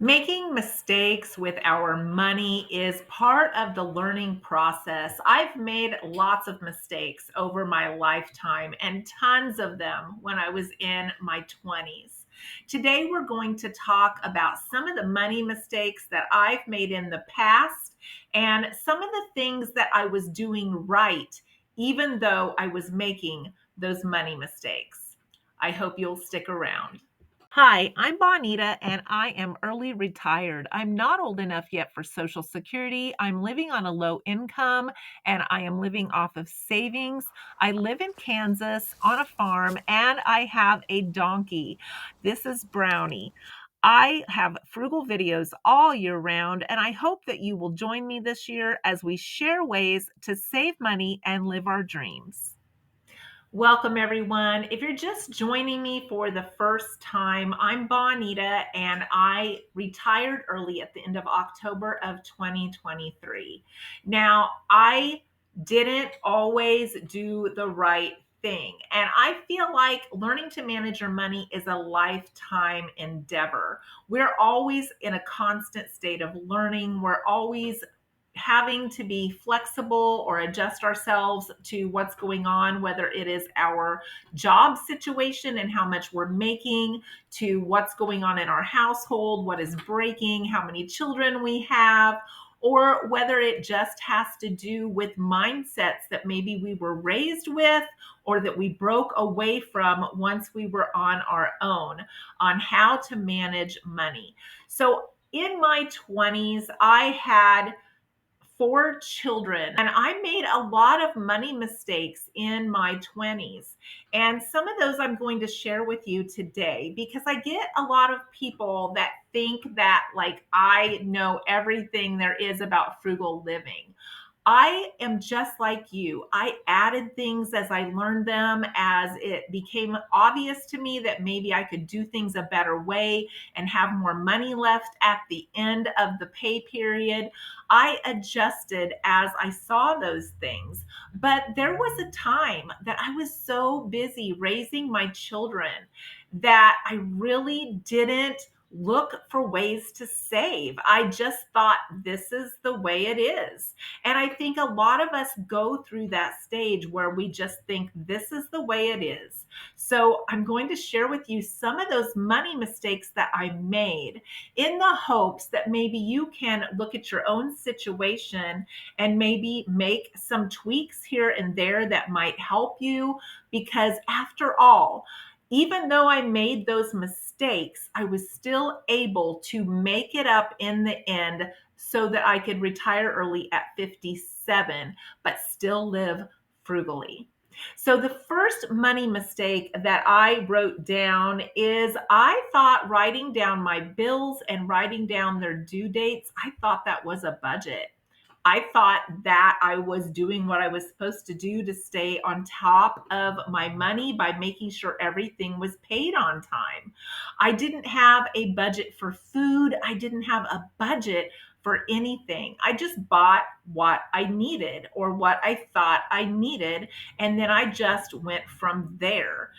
Making mistakes with our money is part of the learning process. I've made lots of mistakes over my lifetime and tons of them when I was in my 20s. Today, we're going to talk about some of the money mistakes that I've made in the past and some of the things that I was doing right, even though I was making those money mistakes. I hope you'll stick around. Hi, I'm Bonita and I am early retired. I'm not old enough yet for Social Security. I'm living on a low income and I am living off of savings. I live in Kansas on a farm and I have a donkey. This is Brownie. I have frugal videos all year round, and I hope that you will join me this year as we share ways to save money and live our dreams. Welcome, everyone. If you're just joining me for the first time, I'm Bonita and I retired early at the end of October of 2023. Now, I didn't always do the right thing, and I feel like learning to manage your money is a lifetime endeavor. We're always in a constant state of learning, we're always having to be flexible or adjust ourselves to what's going on, whether it is our job situation and how much we're making, to what's going on in our household, what is breaking, how many children we have, or whether it just has to do with mindsets that maybe we were raised with or that we broke away from once we were on our own on how to manage money. So in my 20s, I had four children, and I made a lot of money mistakes in my 20s. And some of those I'm going to share with you today because I get a lot of people that think that, like, I know everything there is about frugal living. I am just like you. I added things as I learned them, as it became obvious to me that maybe I could do things a better way and have more money left at the end of the pay period. I adjusted as I saw those things. But there was a time that I was so busy raising my children that I really didn't look for ways to save. I just thought this is the way it is. And I think a lot of us go through that stage where we just think this is the way it is. So I'm going to share with you some of those money mistakes that I made in the hopes that maybe you can look at your own situation and maybe make some tweaks here and there that might help you. Because after all, even though I made those mistakes, I was still able to make it up in the end so that I could retire early at 57, but still live frugally. So, the first money mistake that I wrote down is I thought writing down my bills and writing down their due dates, I thought that was a budget. I thought that I was doing what I was supposed to do to stay on top of my money by making sure everything was paid on time. I didn't have a budget for food. I didn't have a budget for anything. I just bought what I needed or what I thought I needed, and then I just went from there.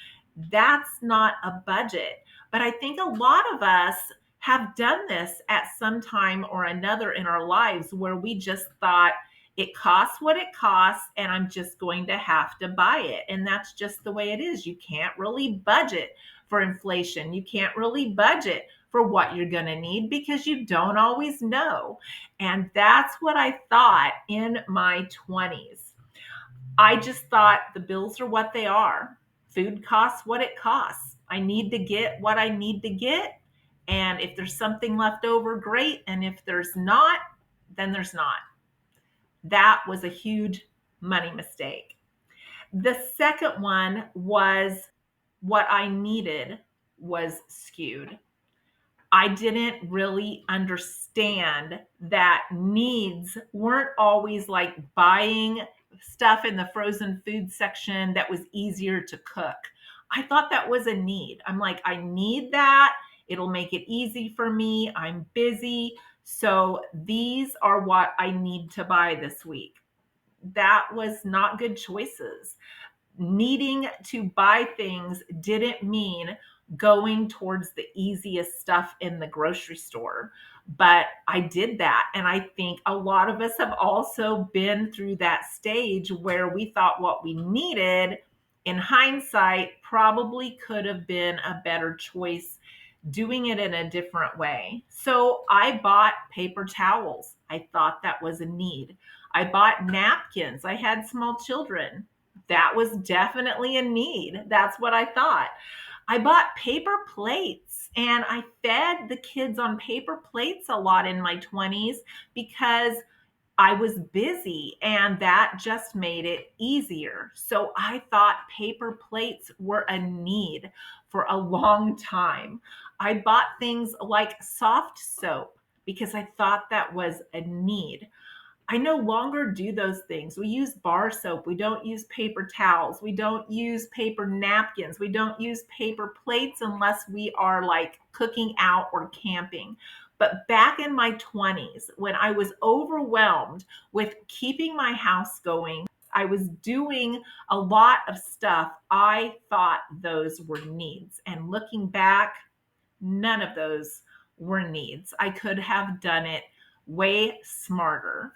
That's not a budget. But I think a lot of us have done this at some time or another in our lives where we just thought it costs what it costs and I'm just going to have to buy it. And that's just the way it is. You can't really budget for inflation. You can't really budget for what you're going to need because you don't always know. And that's what I thought in my 20s. I just thought the bills are what they are. Food costs what it costs. I need to get what I need to get. And if there's something left over, great. And if there's not, then there's not. That was a huge money mistake. The second one was what I needed was skewed. I didn't really understand that needs weren't always like buying stuff in the frozen food section that was easier to cook. I thought that was a need. I'm like, I need that. It'll make it easy for me. I'm busy. So these are what I need to buy this week. That was not good choices. Needing to buy things didn't mean going towards the easiest stuff in the grocery store. But I did that. And I think a lot of us have also been through that stage where we thought what we needed in hindsight probably could have been a better choice doing it in a different way. So I bought paper towels. I thought that was a need. I bought napkins. I had small children. That was definitely a need. That's what I thought. I bought paper plates and I fed the kids on paper plates a lot in my 20s because I was busy and that just made it easier. So I thought paper plates were a need for a long time. I bought things like soft soap because I thought that was a need. I no longer do those things. We use bar soap. We don't use paper towels. We don't use paper napkins. We don't use paper plates unless we are like cooking out or camping. But back in my 20s, when I was overwhelmed with keeping my house going, I was doing a lot of stuff. I thought those were needs. And looking back, none of those were needs. I could have done it way smarter.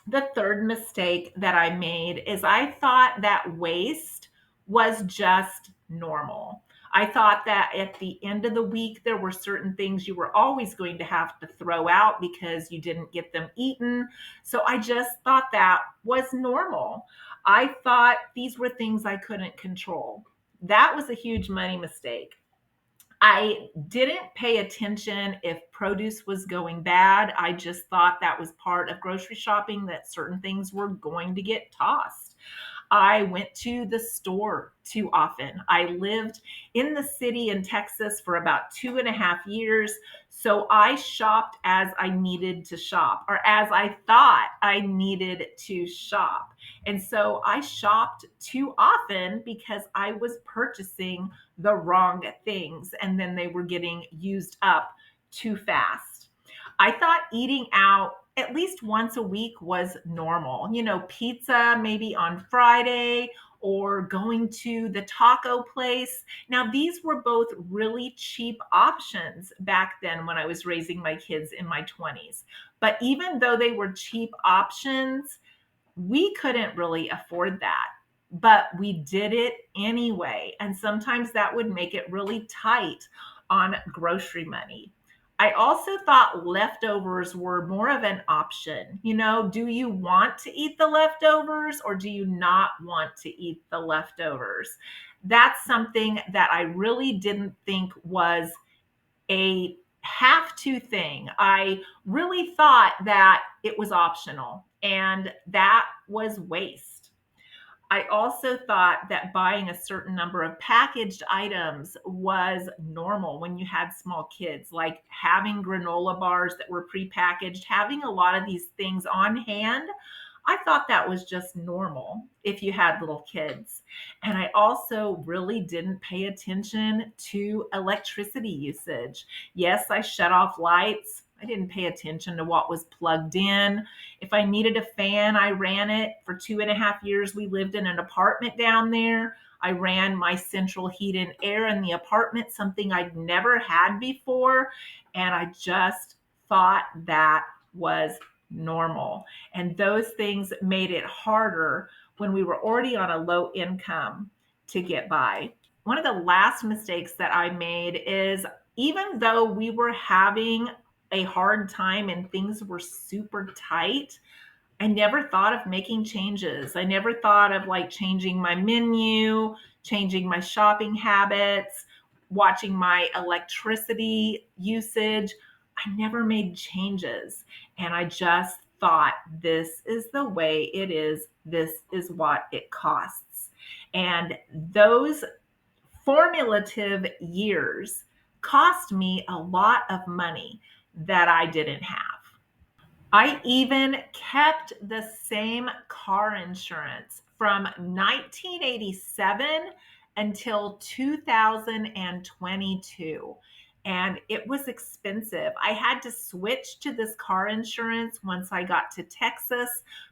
The third mistake that I made is I thought that waste was just normal. I thought that at the end of the week, there were certain things you were always going to have to throw out because you didn't get them eaten. So I just thought that was normal. I thought these were things I couldn't control. That was a huge money mistake. I didn't pay attention if produce was going bad. I just thought that was part of grocery shopping, that certain things were going to get tossed. I went to the store too often. I lived in the city in Texas for about 2.5 years. So I shopped as I needed to shop, or as I thought I needed to shop. And so I shopped too often because I was purchasing the wrong things and then they were getting used up too fast. I thought eating out at least once a week was normal. You know, pizza maybe on Friday or going to the taco place. Now, these were both really cheap options back then when I was raising my kids in my 20s. But even though they were cheap options, we couldn't really afford that, but we did it anyway. And sometimes that would make it really tight on grocery money. I also thought leftovers were more of an option. You know, do you want to eat the leftovers or do you not want to eat the leftovers? That's something that I really didn't think was a have to thing. I really thought that it was optional, and that was waste. I also thought that buying a certain number of packaged items was normal when you had small kids, like having granola bars that were prepackaged, having a lot of these things on hand. I thought that was just normal if you had little kids. And I also really didn't pay attention to electricity usage. Yes, I shut off lights. I didn't pay attention to what was plugged in. If I needed a fan, I ran it. For 2.5 years, we lived in an apartment down there. I ran my central heat and air in the apartment, something I'd never had before. And I just thought that was normal. And those things made it harder when we were already on a low income to get by. One of the last mistakes that I made is, even though we were having a hard time and things were super tight, I never thought of making changes. I never thought of like changing my menu, changing my shopping habits, watching my electricity usage. I never made changes. And I just thought, this is the way it is. This is what it costs. And those formulative years cost me a lot of money that I didn't have. I even kept the same car insurance from 1987 until 2022. and it was expensive. I had to switch to this car insurance once I got to Texas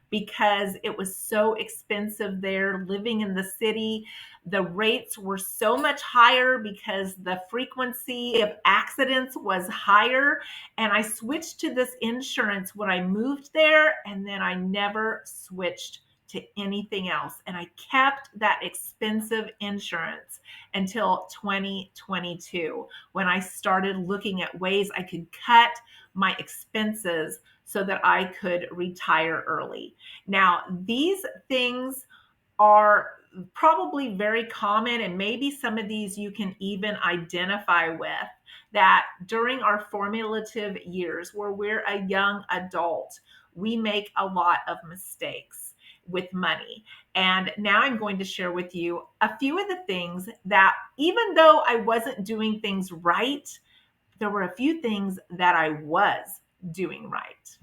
because it was so expensive there living in the city. The rates were so much higher because the frequency of accidents was higher. And I switched to this insurance when I moved there, and then I never switched to anything else. And I kept that expensive insurance until 2022 when I started looking at ways I could cut my expenses so that I could retire early. Now, these things are probably very common, and maybe some of these you can even identify with, that during our formulative years where we're a young adult, we make a lot of mistakes with money. And now I'm going to share with you a few of the things that, even though I wasn't doing things right, there were a few things that I was doing right.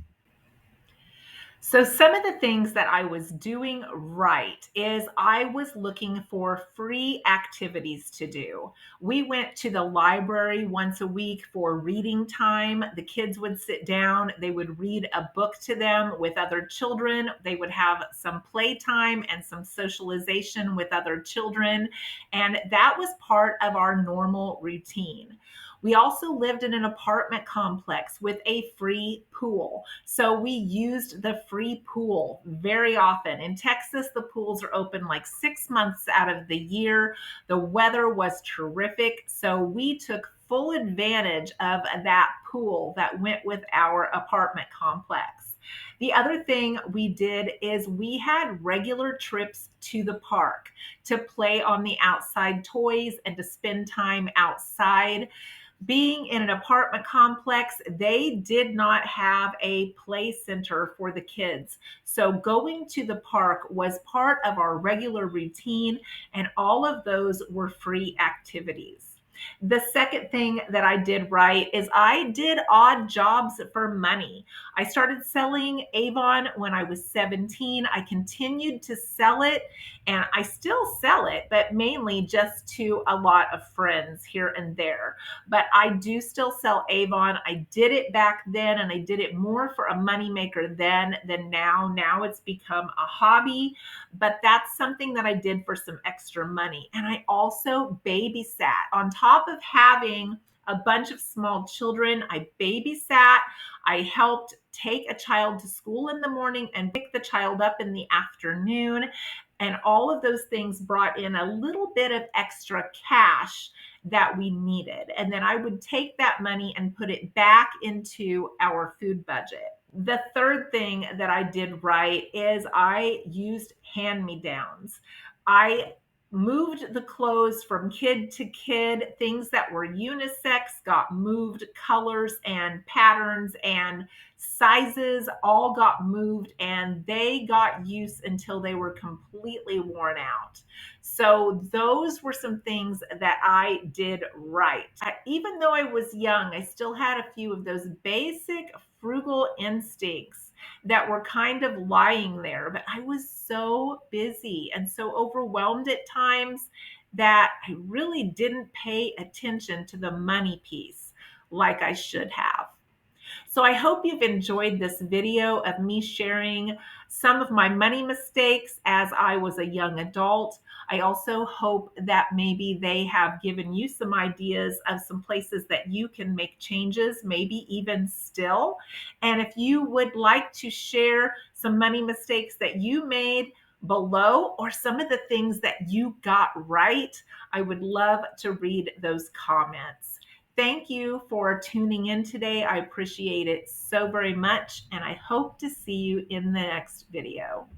So, some of the things that I was doing right is I was looking for free activities to do. We went to the library once a week for reading time. The kids would sit down, they would read a book to them with other children. They would have some playtime and some socialization with other children. And that was part of our normal routine. We also lived in an apartment complex with a free pool. So we used the free pool very often. In Texas, the pools are open like 6 months out of the year. The weather was terrific. So we took full advantage of that pool that went with our apartment complex. The other thing we did is we had regular trips to the park to play on the outside toys and to spend time outside. Being in an apartment complex, they did not have a play center for the kids. So going to the park was part of our regular routine, and all of those were free activities. The second thing that I did right is I did odd jobs for money. I started selling Avon when I was 17. I continued to sell it, and I still sell it, but mainly just to a lot of friends here and there. But I do still sell Avon. I did it back then, and I did it more for a moneymaker then than now. Now it's become a hobby, but that's something that I did for some extra money. And I also babysat. On top of having a bunch of small children, I babysat. I helped take a child to school in the morning and pick the child up in the afternoon. And all of those things brought in a little bit of extra cash that we needed. And then I would take that money and put it back into our food budget. The third thing that I did right is I used hand me downs. I moved the clothes from kid to kid. Things that were unisex got moved, colors and patterns and sizes all got moved, and they got use until they were completely worn out. So those were some things that I did right. Even though I was young, I still had a few of those basic frugal instincts that were kind of lying there. But I was so busy and so overwhelmed at times that I really didn't pay attention to the money piece like I should have. So I hope you've enjoyed this video of me sharing some of my money mistakes as I was a young adult. I also hope that maybe they have given you some ideas of some places that you can make changes, maybe even still. And if you would like to share some money mistakes that you made below, or some of the things that you got right, I would love to read those comments. Thank you for tuning in today. I appreciate it so very much, and I hope to see you in the next video.